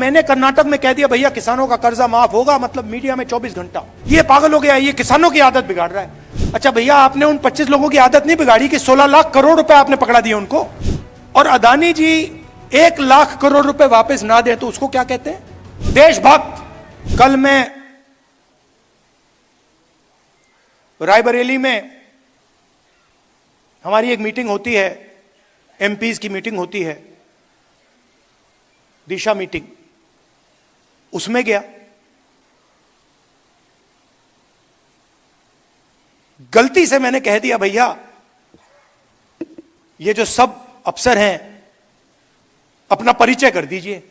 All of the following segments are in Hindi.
मैंने कर्नाटक में कह दिया भैया किसानों का कर्जा माफ होगा, मतलब मीडिया में 24 घंटा। ये पागल हो गया, ये किसानों की आदत बिगाड़ रहा है। अच्छा भैया, आपने उन 25 लोगों की आदत नहीं बिगाड़ी कि 16 लाख करोड़ रुपए आपने पकड़ा दिए उनको, और अदानी जी 1 लाख करोड़ रुपए वापस ना दे तो उसको क्या कहते हैं? देशभक्त। कल मैं रायबरेली में हमारी एक मीटिंग होती है, एमपीज की मीटिंग होती है, दिशा मीटिंग, उसमें गया। गलती से मैंने कह दिया भैया ये जो सब अफसर हैं अपना परिचय कर दीजिए।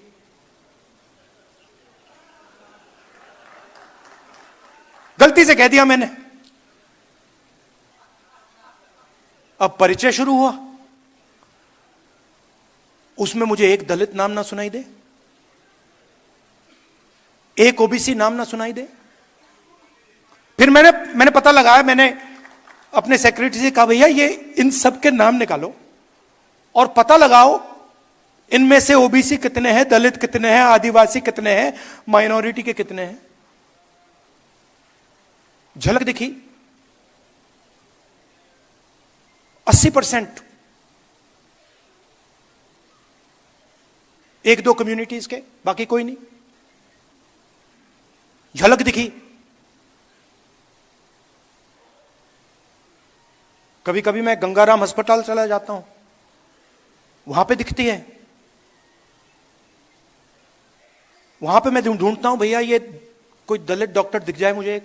गलती से कह दिया मैंने। अब परिचय शुरू हुआ, उसमें मुझे एक दलित नाम ना सुनाई दे, एक ओबीसी नाम ना सुनाई दे। फिर मैंने पता लगाया, मैंने अपने सेक्रेटरी से कहा भैया ये इन सब के नाम निकालो और पता लगाओ इनमें से ओबीसी कितने हैं, दलित कितने हैं, आदिवासी कितने हैं, माइनॉरिटी के कितने हैं। झलक दिखी 80%। एक दो कम्युनिटीज के, बाकी कोई नहीं। झलक दिखी। कभी कभी मैं गंगाराम अस्पताल चला जाता हूं, वहां पे दिखती है। वहां पे मैं ढूंढता हूं भैया ये कोई दलित डॉक्टर दिख जाए मुझे,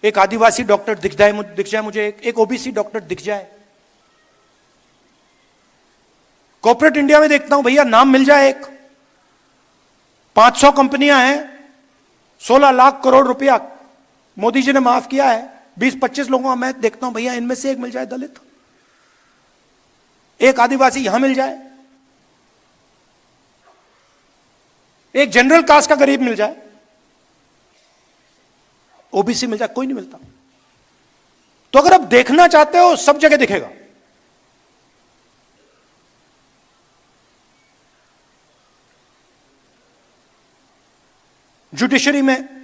एक आदिवासी डॉक्टर दिख जाए मुझे, एक ओबीसी डॉक्टर दिख जाए। कॉर्पोरेट इंडिया में देखता हूं भैया नाम मिल जाए एक। 500 कंपनियां हैं, 16 लाख करोड़ रुपया मोदी जी ने माफ किया है। 20-25 लोगों का मैं देखता हूं भैया इनमें से एक मिल जाए दलित, एक आदिवासी यहां मिल जाए, एक जनरल कास्ट का गरीब मिल जाए, ओबीसी मिल जाए, कोई नहीं मिलता। तो अगर आप देखना चाहते हो सब जगह दिखेगा। जुडिशरी में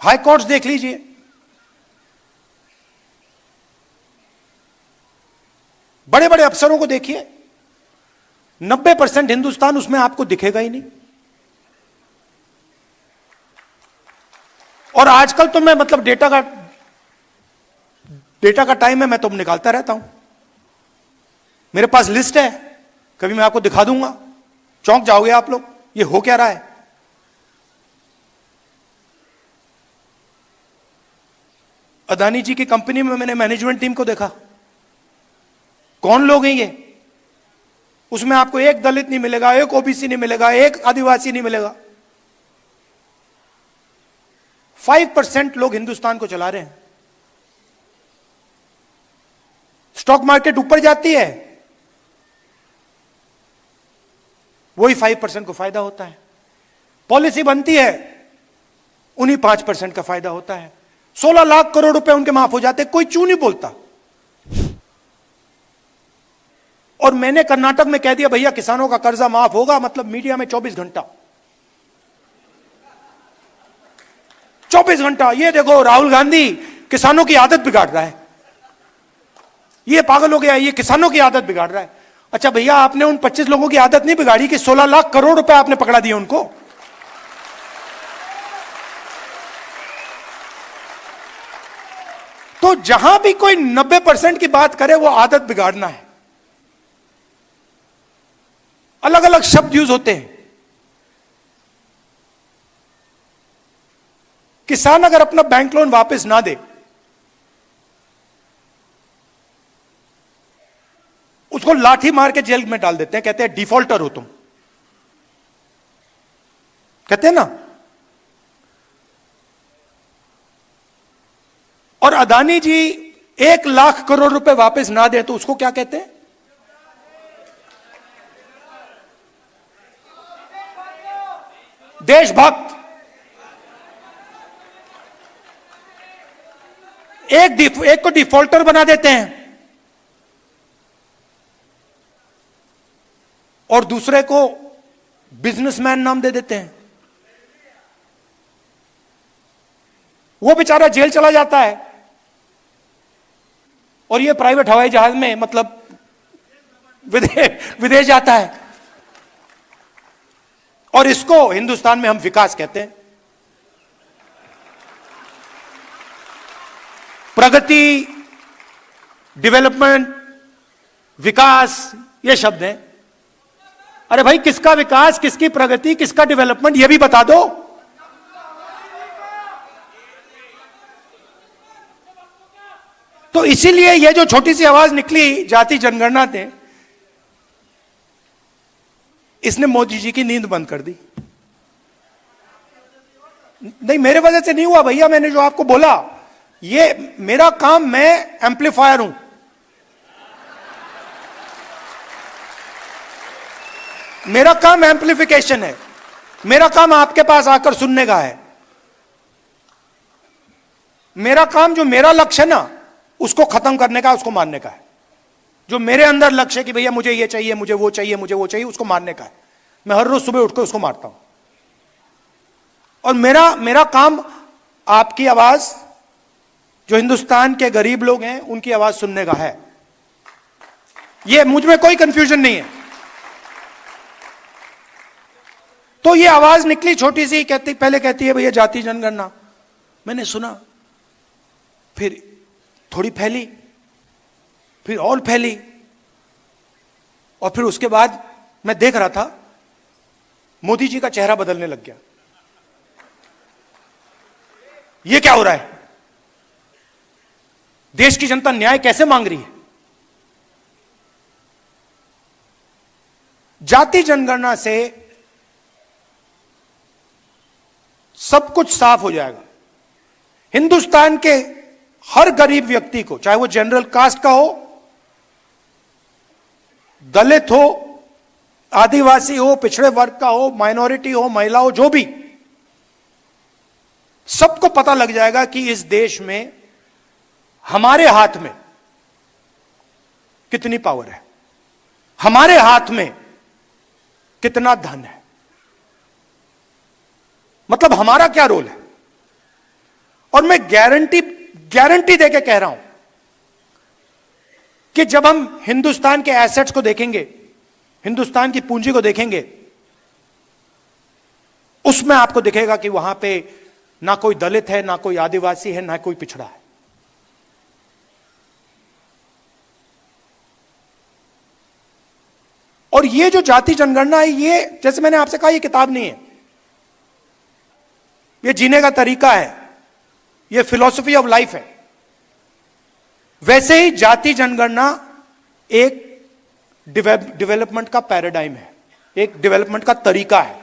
हाई कोर्ट्स देख लीजिए, बड़े बड़े अफसरों को देखिए, 90% हिंदुस्तान उसमें आपको दिखेगा ही नहीं। और आजकल तो मैं मतलब डेटा का टाइम है, मैं तो निकालता रहता हूं। मेरे पास लिस्ट है, कभी मैं आपको दिखा दूंगा, चौंक जाओगे आप लोग, ये हो क्या रहा है। अदानी जी की कंपनी में मैंने मैनेजमेंट टीम को देखा, कौन लोग हैं ये। उसमें आपको एक दलित नहीं मिलेगा, एक ओबीसी नहीं मिलेगा, एक आदिवासी नहीं मिलेगा। 5% लोग हिंदुस्तान को चला रहे हैं। स्टॉक मार्केट ऊपर जाती है, वही 5% को फायदा होता है। पॉलिसी बनती है, उन्हीं 5% का फायदा होता है। 16 लाख करोड़ रुपए उनके माफ हो जाते, कोई चू नहीं बोलता। और मैंने कर्नाटक में कह दिया भैया किसानों का कर्जा माफ होगा, मतलब मीडिया में 24 घंटा। 24 घंटा। ये देखो राहुल गांधी किसानों की आदत बिगाड़ रहा है, ये पागल हो गया, ये किसानों की आदत बिगाड़ रहा है। अच्छा भैया, आपने उन 25 लोगों की आदत नहीं बिगाड़ी कि 16 लाख करोड़ रुपए आपने पकड़ा दिए उनको। तो जहां भी कोई 90% की बात करे वो आदत बिगाड़ना है। अलग अलग शब्द यूज होते हैं। किसान अगर अपना बैंक लोन वापस ना दे, उसको लाठी मार के जेल में डाल देते हैं, कहते हैं डिफॉल्टर हो तुम, कहते हैं ना। और अदानी जी 1 लाख करोड़ रुपए वापस ना दे तो उसको क्या कहते हैं? देशभक्त। एक को डिफॉल्टर बना देते हैं। और दूसरे को बिजनेसमैन नाम दे देते हैं। वो बेचारा जेल चला जाता है और ये प्राइवेट हवाई जहाज में मतलब विदेश जाता है। और इसको हिंदुस्तान में हम विकास कहते हैं। प्रगति, डेवलपमेंट, विकास, ये शब्द हैं। अरे भाई, किसका विकास, किसकी प्रगति, किसका डेवलपमेंट, ये भी बता दो। तो इसीलिए ये जो छोटी सी आवाज निकली जाति जनगणना ने, इसने मोदी जी की नींद बंद कर दी। नहीं, मेरे वजह से नहीं हुआ भैया। मैंने जो आपको बोला, ये मेरा काम, मैं एम्पलीफायर हूं। मेरा काम एम्पलीफिकेशन है। मेरा काम आपके पास आकर सुनने का है। मेरा काम, जो मेरा लक्ष्य है ना, उसको खत्म करने का, उसको मारने का है। जो मेरे अंदर लक्ष्य है कि भैया मुझे ये चाहिए, मुझे वो चाहिए, मुझे वो चाहिए, उसको मारने का है। मैं हर रोज सुबह उठकर उसको मारता हूं। और मेरा काम आपकी आवाज, जो हिंदुस्तान के गरीब लोग हैं, उनकी आवाज सुनने का है। ये मुझ में कोई कंफ्यूजन नहीं है। तो ये आवाज निकली छोटी सी, पहले कहती है भैया जाति जनगणना। मैंने सुना, फिर थोड़ी फैली, फिर और फैली, और फिर उसके बाद मैं देख रहा था मोदी जी का चेहरा बदलने लग गया। ये क्या हो रहा है? देश की जनता न्याय कैसे मांग रही है? जाति जनगणना से सब कुछ साफ हो जाएगा। हिंदुस्तान के हर गरीब व्यक्ति को, चाहे वो जनरल कास्ट का हो, दलित हो, आदिवासी हो, पिछड़े वर्ग का हो, माइनॉरिटी हो, महिला हो, जो भी, सबको पता लग जाएगा कि इस देश में हमारे हाथ में कितनी पावर है, हमारे हाथ में कितना धन है, मतलब हमारा क्या रोल है। और मैं गारंटी देके कह रहा हूं कि जब हम हिंदुस्तान के एसेट्स को देखेंगे, हिंदुस्तान की पूंजी को देखेंगे, उसमें आपको दिखेगा कि वहां पे ना कोई दलित है, ना कोई आदिवासी है, ना कोई पिछड़ा है। और ये जो जाति जनगणना है, ये जैसे मैंने आपसे कहा, ये किताब नहीं है, ये जीने का तरीका है, ये फिलॉसफी ऑफ लाइफ है। वैसे ही जाति जनगणना एक डेवलपमेंट का पैराडाइम है, एक डेवलपमेंट का तरीका है।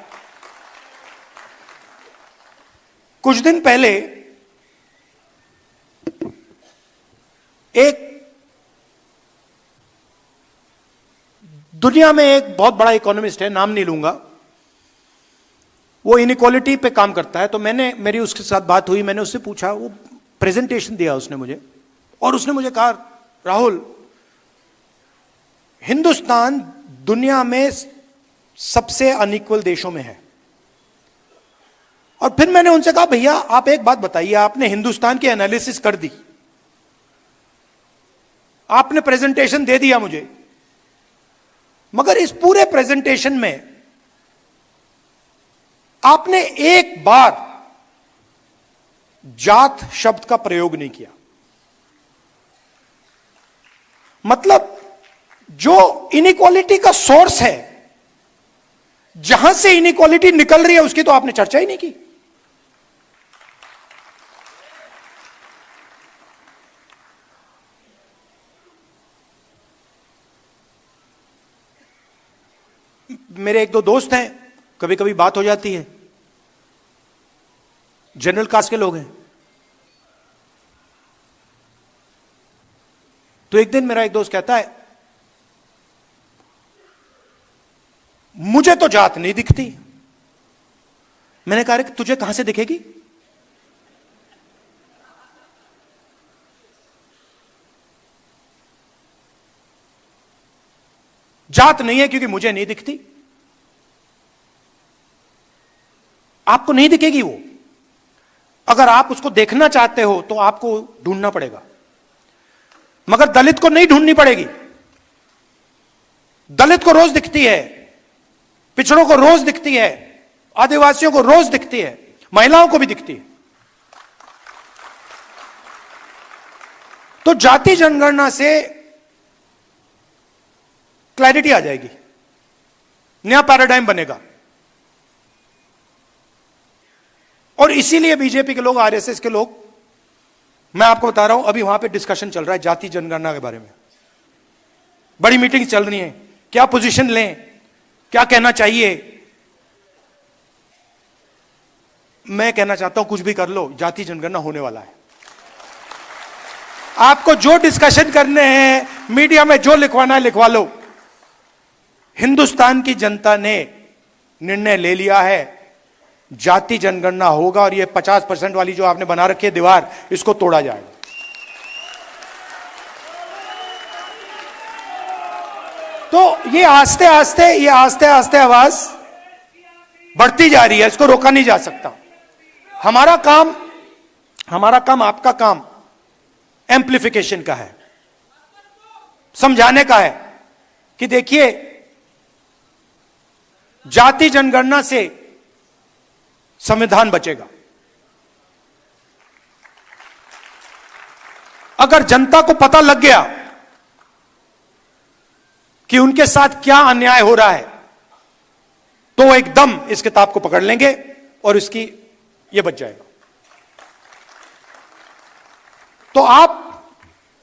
कुछ दिन पहले एक दुनिया में एक बहुत बड़ा इकोनॉमिस्ट है, नाम नहीं लूंगा, वो इनइक्वालिटी पे काम करता है। तो मेरी उसके साथ बात हुई, मैंने उससे पूछा, वो प्रेजेंटेशन दिया उसने मुझे, और उसने मुझे कहा, राहुल, हिंदुस्तान दुनिया में सबसे अनइक्वल देशों में है। और फिर मैंने उनसे कहा, भैया आप एक बात बताइए, आपने हिंदुस्तान की एनालिसिस कर दी, आपने प्रेजेंटेशन दे दिया मुझे, मगर इस पूरे प्रेजेंटेशन में आपने एक बार जात शब्द का प्रयोग नहीं किया। मतलब जो इनइक्वालिटी का सोर्स है, जहां से इनइक्वालिटी निकल रही है, उसकी तो आपने चर्चा ही नहीं की। मेरे एक दो दोस्त हैं, कभी कभी बात हो जाती है, जनरल कास्ट के लोग हैं। तो एक दिन मेरा एक दोस्त कहता है, मुझे तो जात नहीं दिखती। मैंने कहा, तुझे कहां से दिखेगी? जात नहीं है क्योंकि मुझे नहीं दिखती, आपको नहीं दिखेगी वो। अगर आप उसको देखना चाहते हो तो आपको ढूंढना पड़ेगा, मगर दलित को नहीं ढूंढनी पड़ेगी। दलित को रोज दिखती है, पिछड़ों को रोज दिखती है, आदिवासियों को रोज दिखती है, महिलाओं को भी दिखती है। तो जाति जनगणना से क्लैरिटी आ जाएगी, नया पैराडाइम बनेगा। और इसीलिए बीजेपी के लोग, आरएसएस के लोग, मैं आपको बता रहा हूं, अभी वहां पे डिस्कशन चल रहा है जाति जनगणना के बारे में, बड़ी मीटिंग चल रही है, क्या पोजीशन लें, क्या कहना चाहिए। मैं कहना चाहता हूं कुछ भी कर लो, जाति जनगणना होने वाला है। आपको जो डिस्कशन करने हैं, मीडिया में जो लिखवाना है लिखवा लो। हिंदुस्तान की जनता ने निर्णय ले लिया है, जाति जनगणना होगा और ये 50% वाली जो आपने बना रखी है दीवार, इसको तोड़ा जाएगा। तो ये आस्ते आस्ते आवाज बढ़ती जा रही है, इसको रोका नहीं जा सकता। हमारा काम आपका काम एम्प्लीफिकेशन का है, समझाने का है कि देखिए जाति जनगणना से संविधान बचेगा। अगर जनता को पता लग गया कि उनके साथ क्या अन्याय हो रहा है, तो वो एकदम इस किताब को पकड़ लेंगे और इसकी ये बच जाएगा। तो आप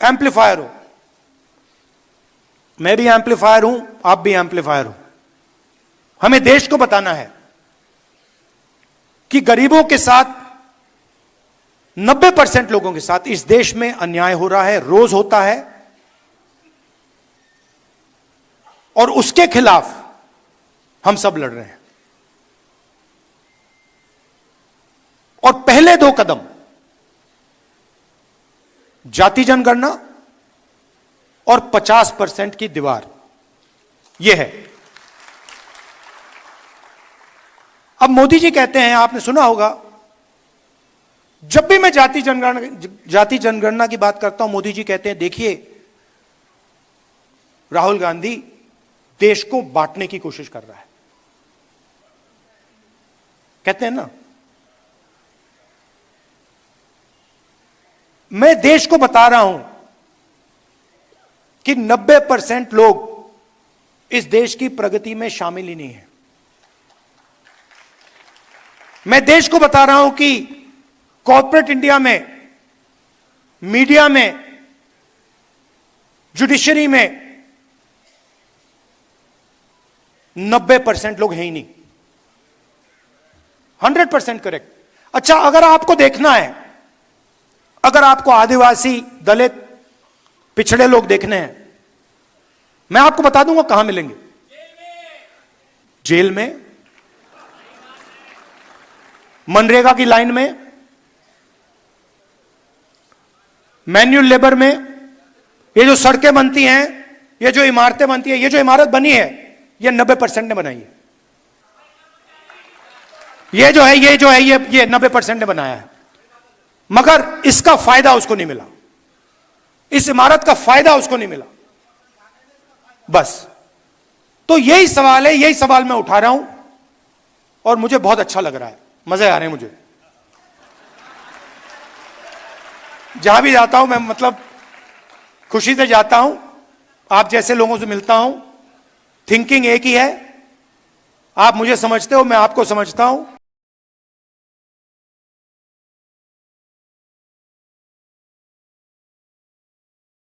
एम्पलीफायर हो, मैं भी एम्पलीफायर हूं, आप भी एम्पलीफायर हो। हमें देश को बताना है कि गरीबों के साथ, 90% लोगों के साथ इस देश में अन्याय हो रहा है, रोज होता है, और उसके खिलाफ हम सब लड़ रहे हैं। और पहले 2 कदम जाति जनगणना और 50% की दीवार, यह है। अब मोदी जी कहते हैं, आपने सुना होगा, जब भी मैं जाति जनगणना की बात करता हूं, मोदी जी कहते हैं देखिए राहुल गांधी देश को बांटने की कोशिश कर रहा है। कहते हैं ना, मैं देश को बता रहा हूं कि 90% लोग इस देश की प्रगति में शामिल ही नहीं है। मैं देश को बता रहा हूं कि कॉर्पोरेट इंडिया में, मीडिया में, जुडिशरी में 90% लोग हैं ही नहीं। 100% करेक्ट। अच्छा, अगर आपको देखना है, अगर आपको आदिवासी, दलित, पिछड़े लोग देखने हैं, मैं आपको बता दूंगा कहां मिलेंगे। जेल में, मनरेगा की लाइन में, मैन्युअल लेबर में। ये जो सड़कें बनती हैं, ये जो इमारतें बनती हैं, ये जो इमारत बनी है, ये 90% ने बनाई है। ये जो है ये 90% ने बनाया है, मगर इसका फायदा उसको नहीं मिला, इस इमारत का फायदा उसको नहीं मिला। बस तो यही सवाल है, यही सवाल मैं उठा रहा हूं और मुझे बहुत अच्छा लग रहा है, मजे आ रहे हैं मुझे। जहां भी जाता हूं मैं, मतलब खुशी से जाता हूं, आप जैसे लोगों से मिलता हूं। थिंकिंग एक ही है, आप मुझे समझते हो, मैं आपको समझता हूं।